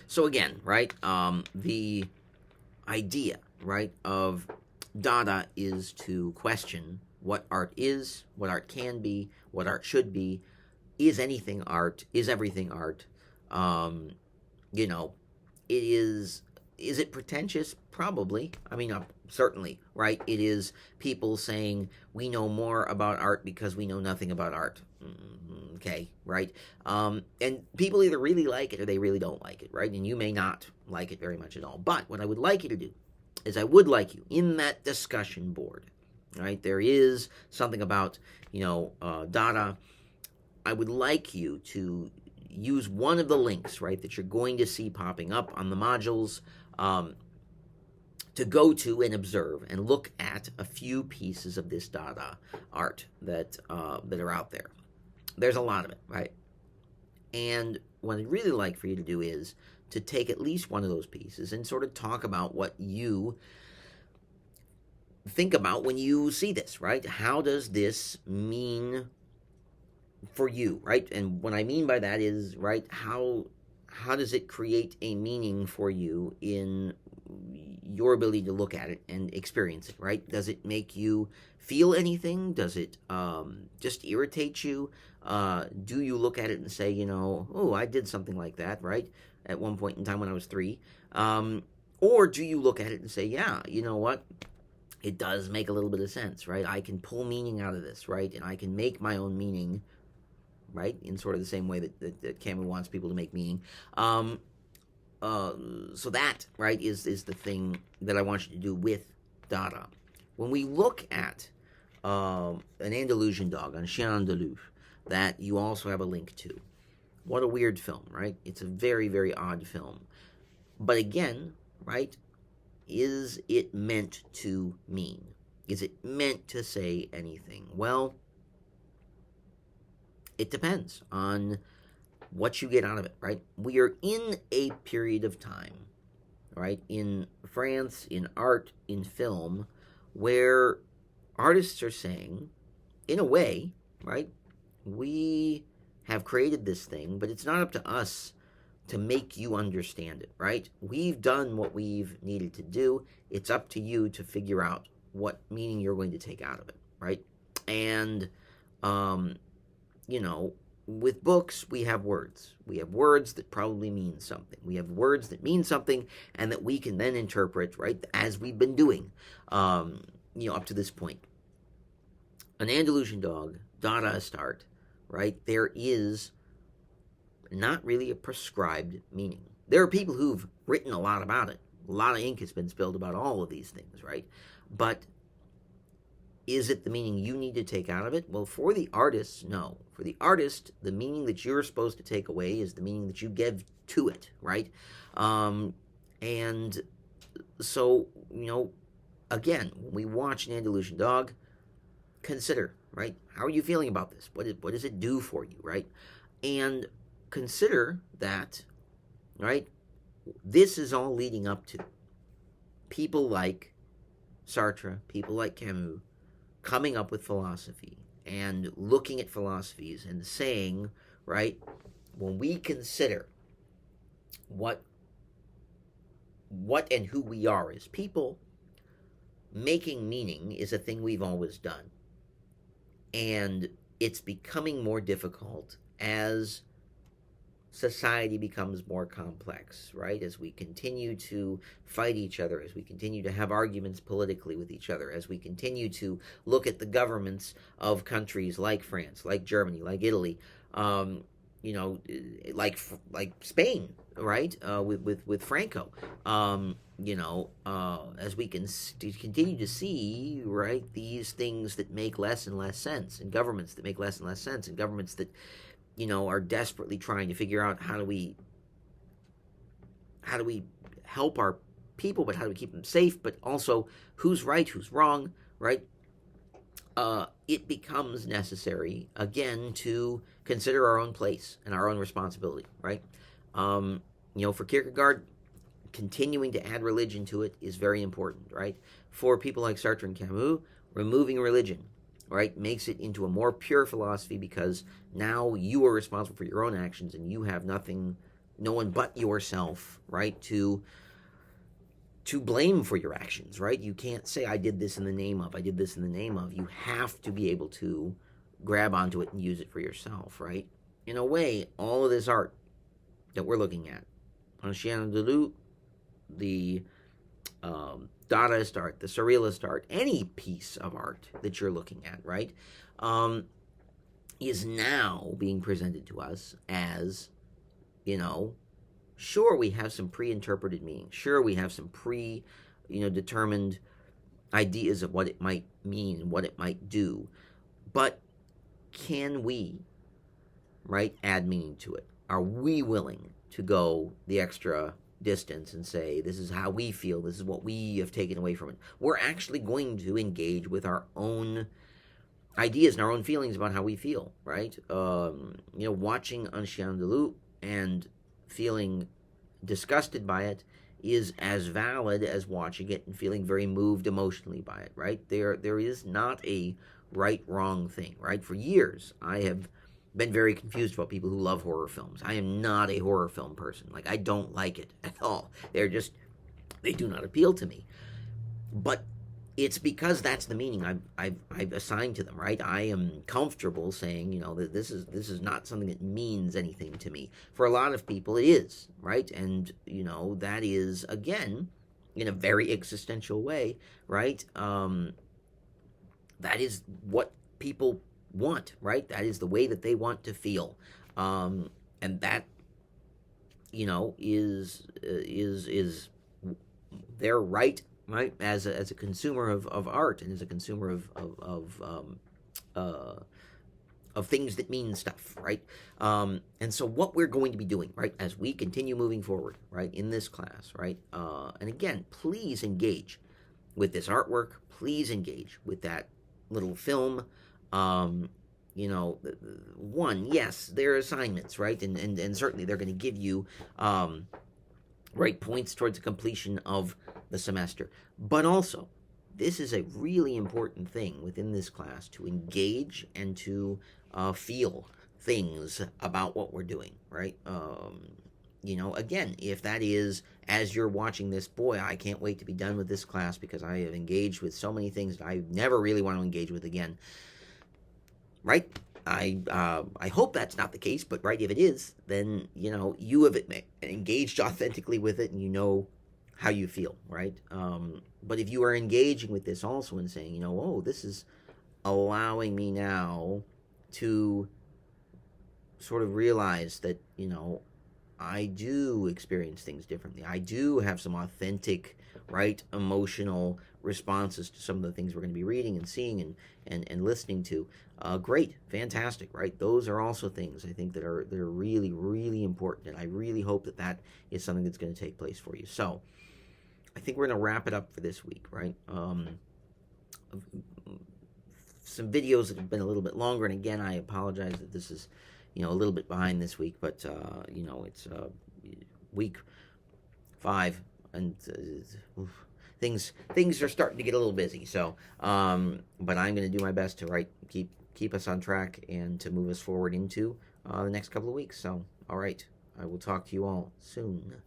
So again, right, the idea, right, of Dada is to question what art is, what art can be, what art should be. Is anything art? Is everything art? Um, you know, it is. Is it pretentious? Probably. I mean, certainly, right? It is people saying we know more about art because we know nothing about art. Okay, right? And people either really like it or they really don't like it, right? And you may not like it very much at all. But what I would like you to do is I would like you in that discussion board, right? There is something about, Dada. I would like you to use one of the links, right, that you're going to see popping up on the modules, to go to and observe and look at a few pieces of this Dada art that are out there. There's a lot of it, right? And what I'd really like for you to do is to take at least one of those pieces and sort of talk about what you think about when you see this, right? How does this mean for you, right? And what I mean by that is, right, how does it create a meaning for you in your ability to look at it and experience it, right? Does it make you feel anything? Does it just irritate you? Do you look at it and say, oh, I did something like that, right, at one point in time when I was 3? Or do you look at it and say, yeah, you know what? It does make a little bit of sense, right? I can pull meaning out of this, right? And I can make my own meaning, right, in sort of the same way that Camus wants people to make meaning. So that, right, is the thing that I want you to do with Dada. When we look at an Andalusian dog, un chien andalou, that you also have a link to. What a weird film, right? It's a very, very odd film. But again, right, is it meant to mean? Is it meant to say anything? Well, it depends on what you get out of it, right? We are in a period of time, right, in France, in art, in film, where artists are saying, in a way, right, we have created this thing, but it's not up to us to make you understand it, right? We've done what we've needed to do. It's up to you to figure out what meaning you're going to take out of it, right? And, with books, we have words. We have words that probably mean something. We have words that mean something and that we can then interpret, right, as we've been doing, up to this point. An Andalusian dog, Dadaist art, right, there is not really a prescribed meaning. There are people who've written a lot about it. A lot of ink has been spilled about all of these things, right? But is it the meaning you need to take out of it? Well, for the artists, no. For the artist, the meaning that you're supposed to take away is the meaning that you give to it, right? And so, again, when we watch an Andalusian dog, consider, right? How are you feeling about this? What does it do for you, right? And consider that, right, this is all leading up to people like Sartre, people like Camus, coming up with philosophy and looking at philosophies and saying, right, when we consider what and who we are as people, making meaning is a thing we've always done. And it's becoming more difficult as society becomes more complex, right? As we continue to fight each other, as we continue to have arguments politically with each other, as we continue to look at the governments of countries like France, like Germany, like Italy, like Spain, right? With Franco, as we can continue to see, right, these things that make less and less sense, and governments that make less and less sense, and governments that are desperately trying to figure out how do we help our people, but how do we keep them safe, but also who's right, who's wrong, right? It becomes necessary, again, to consider our own place and our own responsibility, right? For Kierkegaard, continuing to add religion to it is very important, right? For people like Sartre and Camus, removing religion, right, makes it into a more pure philosophy because now you are responsible for your own actions and you have nothing no one but yourself, right, to blame for your actions, right? You can't say, I did this in the name of, I did this in the name of. You have to be able to grab onto it and use it for yourself, right? In a way, all of this art that we're looking at, Dada, the Dadaist art, the Surrealist art, any piece of art that you're looking at, right, is now being presented to us as, sure, we have some pre-interpreted meaning. Sure, we have some determined ideas of what it might mean and what it might do. But can we, right, add meaning to it? Are we willing to go the extra distance and say, this is how we feel, this is what we have taken away from it? We're actually going to engage with our own ideas and our own feelings about how we feel, right? Watching Un Chien Andalou and feeling disgusted by it is as valid as watching it and feeling very moved emotionally by it, right? There is not a right-wrong thing, right? For years, I have been very confused about people who love horror films. I am not a horror film person. Like, I don't like it at all. They do not appeal to me. But it's because that's the meaning I've assigned to them, right? I am comfortable saying, that this is not something that means anything to me. For a lot of people, it is, right? And that is, again, in a very existential way, right? That is what people want, right? That is the way that they want to feel, and that is their right. Right, as a consumer of art and as a consumer of things that mean stuff, right? And so what we're going to be doing, right, as we continue moving forward, right, in this class, right, and again, please engage with this artwork. Please engage with that little film. One, yes, they're assignments, right, and certainly they're going to give you right points towards the completion of the semester. But also, this is a really important thing within this class, to engage and to feel things about what we're doing, right? Again, if that is, as you're watching this, boy, I can't wait to be done with this class because I have engaged with so many things that I never really want to engage with again, right? I hope that's not the case, but right, if it is, then you have engaged authentically with it, and you know how you feel, right? But if you are engaging with this also and saying, this is allowing me now to sort of realize that I do experience things differently. I do have some authentic, right, emotional responses to some of the things we're going to be reading and seeing and listening to. Great, fantastic, right? Those are also things I think that are really, really important, and I really hope that is something that's going to take place for you. So I think we're going to wrap it up for this week, right? Some videos that have been a little bit longer, and again, I apologize that this is a little bit behind this week, but it's week 5, and things are starting to get a little busy. So, but I'm going to do my best to keep us on track and to move us forward into the next couple of weeks. So, all right, I will talk to you all soon.